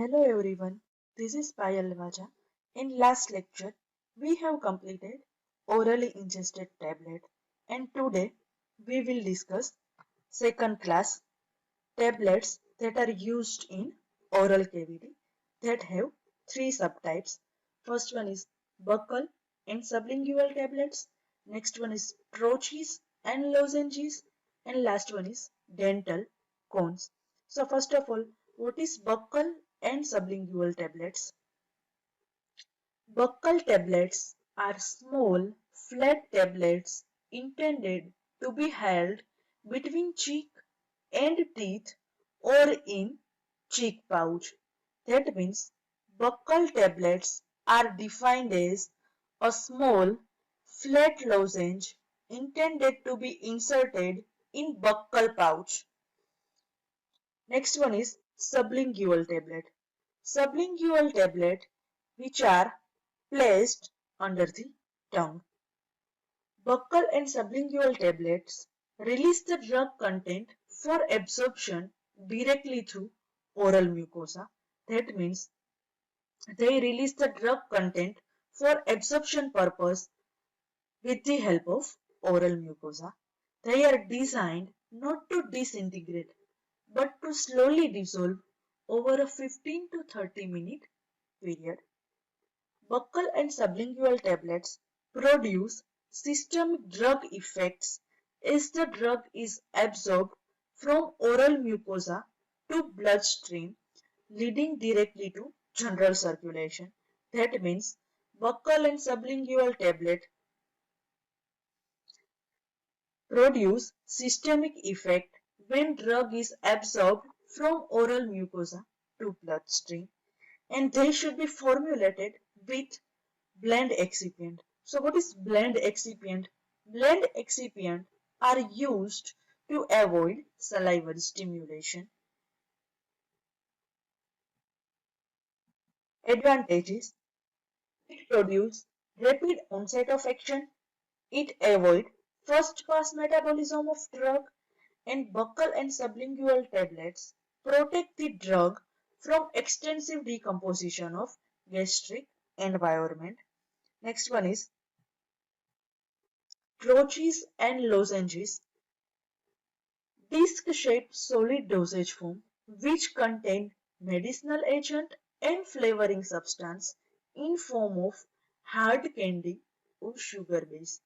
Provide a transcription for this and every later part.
Hello everyone, this is Payal Vaja. In last lecture, we have completed orally ingested tablet and today we will discuss second class tablets that are used in oral cavity that have three subtypes. First one is buccal and sublingual tablets. Next one is troches and lozenges. And last one is dental cones. So first of all, what is buccal and sublingual tablets? Buccal tablets are small, flat tablets intended to be held between cheek and teeth or in cheek pouch. That means buccal tablets are defined as a small, flat lozenge intended to be inserted in buccal pouch. Next one is sublingual tablet. Sublingual tablet which are placed under the tongue. Buccal and sublingual tablets release the drug content for absorption directly through oral mucosa. That means they release the drug content for absorption purpose with the help of oral mucosa. They are designed not to disintegrate but to slowly dissolve over a 15 to 30 minute period. Buccal and sublingual tablets produce systemic drug effects as the drug is absorbed from oral mucosa to bloodstream, leading directly to general circulation. That means buccal and sublingual tablet produce systemic effect when drug is absorbed from oral mucosa to bloodstream, and they should be formulated with blend excipient. So what is blend excipient? Blend excipient are used to avoid salivary stimulation. Advantages: it produces rapid onset of action, it avoids first pass metabolism of drug, and buccal and sublingual tablets protect the drug from extensive decomposition of gastric environment. Next one is troches and lozenges, disc-shaped solid dosage form which contain medicinal agent and flavoring substance in form of hard candy or sugar base.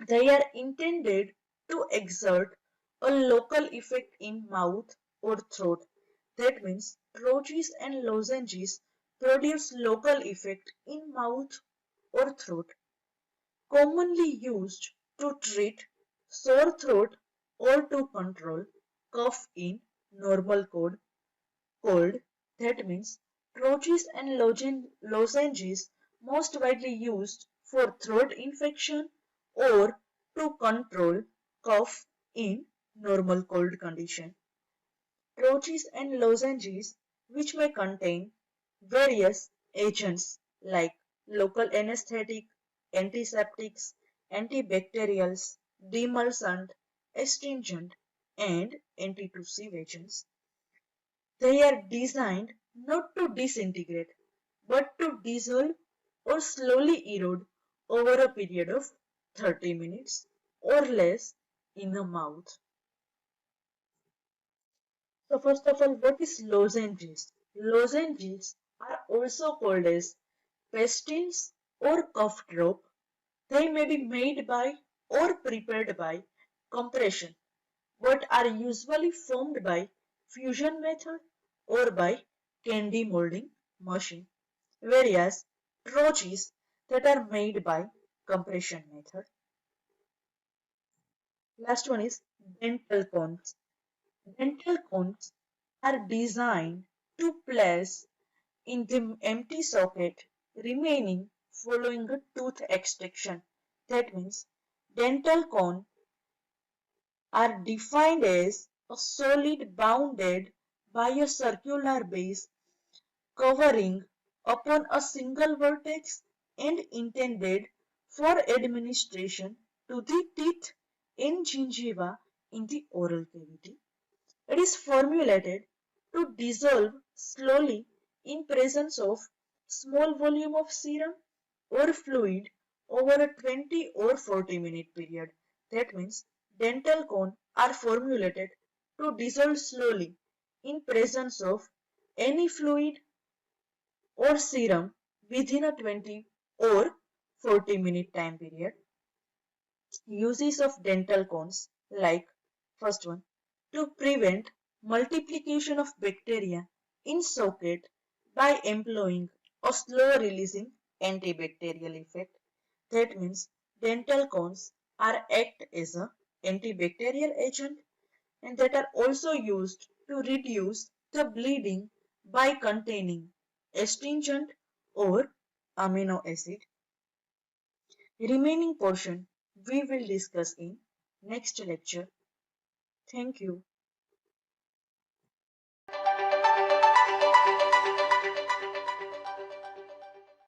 They are intended to exert a local effect in mouth or throat. That means troches and lozenges produce local effect in mouth or throat. Commonly used to treat sore throat or to control cough in normal cold. That means troches and lozenges most widely used for throat infection or to control cough in normal cold condition. Troches and lozenges which may contain various agents like local anesthetic, antiseptics, antibacterials, demulcent, astringent, and antitussive agents. They are designed not to disintegrate but to dissolve or slowly erode over a period of 30 minutes or less in the mouth. So first of all, what is lozenges? Lozenges are also called as pastils or cough drop. They may be made by or prepared by compression, but are usually formed by fusion method or by candy molding machine, whereas troches that are made by compression method. Last one is dental cones. Dental cones are designed to place in the empty socket remaining following a tooth extraction. That means dental cone are defined as a solid bounded by a circular base covering upon a single vertex and intended for administration to the teeth and gingiva in the oral cavity. It is formulated to dissolve slowly in presence of small volume of serum or fluid over a 20 or 40-minute period. That means dental cone are formulated to dissolve slowly in presence of any fluid or serum within a 20 or 40-minute time period. Uses of dental cones like first one, to prevent multiplication of bacteria in socket by employing a slow releasing antibacterial effect. That means dental cones are act as a antibacterial agent and that are also used to reduce the bleeding by containing astringent or amino acid. Remaining portion we will discuss in next lecture. Thank you.